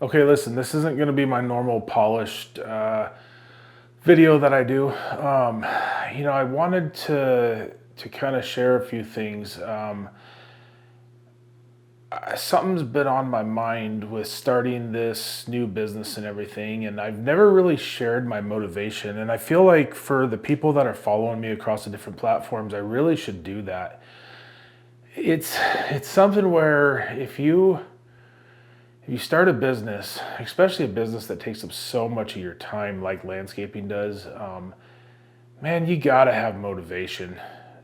Okay, listen, this isn't going to be my normal polished video that I do. I wanted to kind of share a few things. Something's been on my mind with starting this new business and everything, and I've never really shared my motivation. And I feel like for the people that are following me across the different platforms, I really should do that. It's something where if you start a business, especially a business that takes up so much of your time, like landscaping does, man, you gotta have motivation.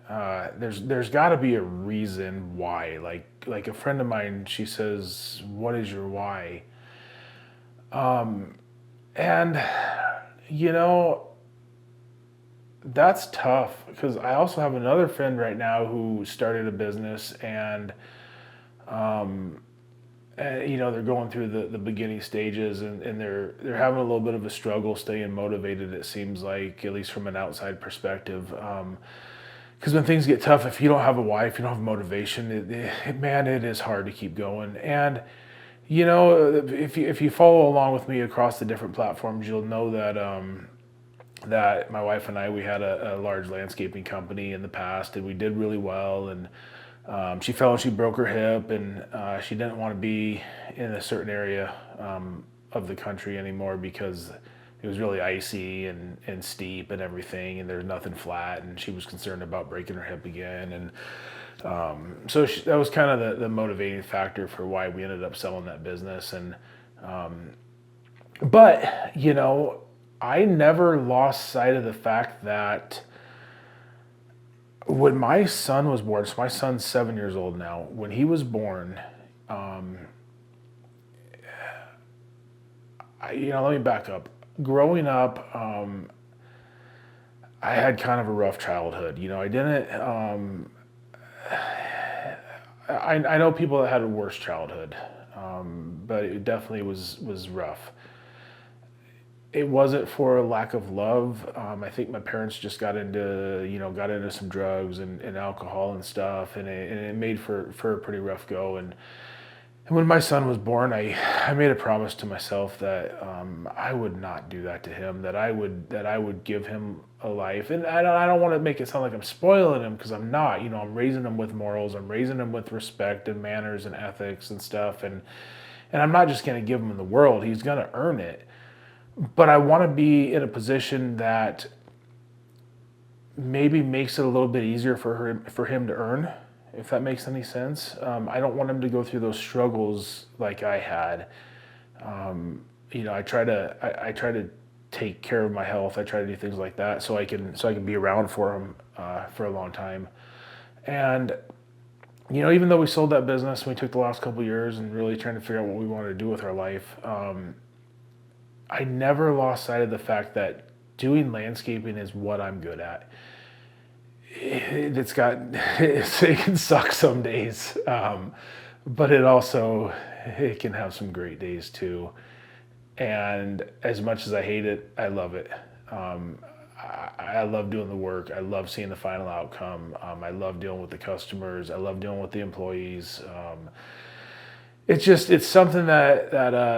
There's got to be a reason why. Like a friend of mine, she says, "What is your why?" And you know that's tough because I also have another friend right now who started a business and they're going through the beginning stages and they're having a little bit of a struggle staying motivated, it seems like, at least from an outside perspective. Because when things get tough, if you don't have a why, if you don't have motivation, man, it is hard to keep going. And if you follow along with me across the different platforms, you'll know that my wife and I, we had a large landscaping company in the past, and we did really well. And she fell and she broke her hip, and she didn't want to be in a certain area of the country anymore because it was really icy and steep and everything, and there's nothing flat. And she was concerned about breaking her hip again. And that was kind of the motivating factor for why we ended up selling that business. But I never lost sight of the fact that when my son was born, so my son's 7 years old now. When he was born, let me back up. Growing up, I had kind of a rough childhood. I didn't. I know people that had a worse childhood, but it definitely was rough. It wasn't for a lack of love. I think my parents just got into some drugs and alcohol and stuff, and it made for a pretty rough go. And when my son was born, I made a promise to myself that I would not do that to him. That I would give him a life, and I don't want to make it sound like I'm spoiling him because I'm not. I'm raising him with morals. I'm raising him with respect and manners and ethics and stuff. And I'm not just going to give him the world. He's going to earn it. But I want to be in a position that maybe makes it a little bit easier for him to earn, if that makes any sense. I don't want him to go through those struggles like I had. I try to take care of my health. I try to do things like that so I can be around for him for a long time. And even though we sold that business, we took the last couple of years and really trying to figure out what we wanted to do with our life. I never lost sight of the fact that doing landscaping is what I'm good at. It can suck some days, but it can have some great days too. And as much as I hate it, I love it. I love doing the work. I love seeing the final outcome. I love dealing with the customers. I love dealing with the employees. It's something that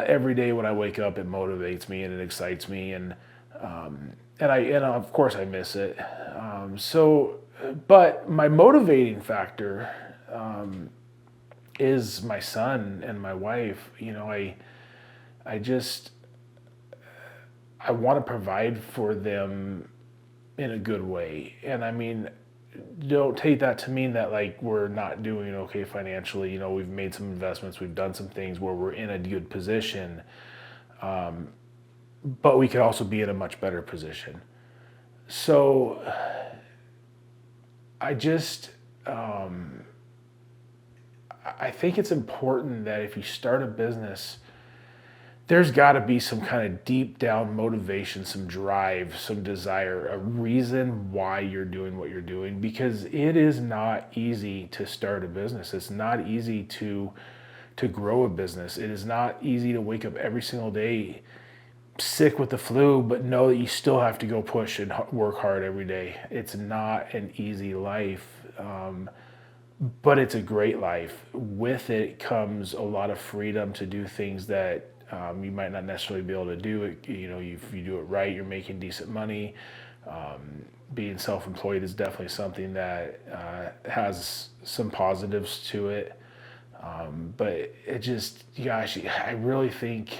every day when I wake up, it motivates me and it excites me, and of course I miss it. But my motivating factor is my son and my wife. I just I want to provide for them in a good way, and I mean, don't take that to mean that like we're not doing okay financially. We've made some investments, we've done some things where we're in a good position, but we could also be in a much better position. So I just I think it's important that if you start a business, there's got to be some kind of deep down motivation, some drive, some desire, a reason why you're doing what you're doing, because it is not easy to start a business. It's not easy to grow a business. It is not easy to wake up every single day sick with the flu, but know that you still have to go push and work hard every day. It's not an easy life, but it's a great life. With it comes a lot of freedom to do things that You might not necessarily be able to do it. If you do it right, you're making decent money. Being self-employed is definitely something that has some positives to it. But it just, gosh, I really think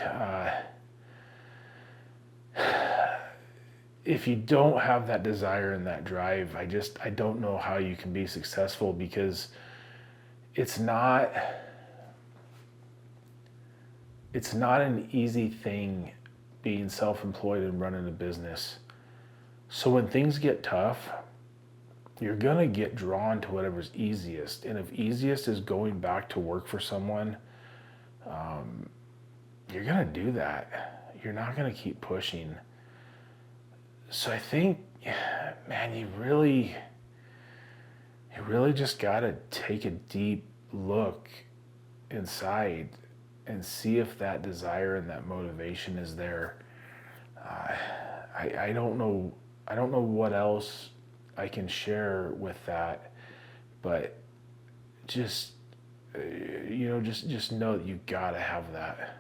if you don't have that desire and that drive, I don't know how you can be successful, because it's not it's not an easy thing being self-employed and running a business. So when things get tough, you're gonna get drawn to whatever's easiest. And if easiest is going back to work for someone, you're gonna do that. You're not gonna keep pushing. So I think, man, you really just gotta take a deep look inside and see if that desire and that motivation is there. I don't know. I don't know what else I can share with that, but just just know that you gotta have that.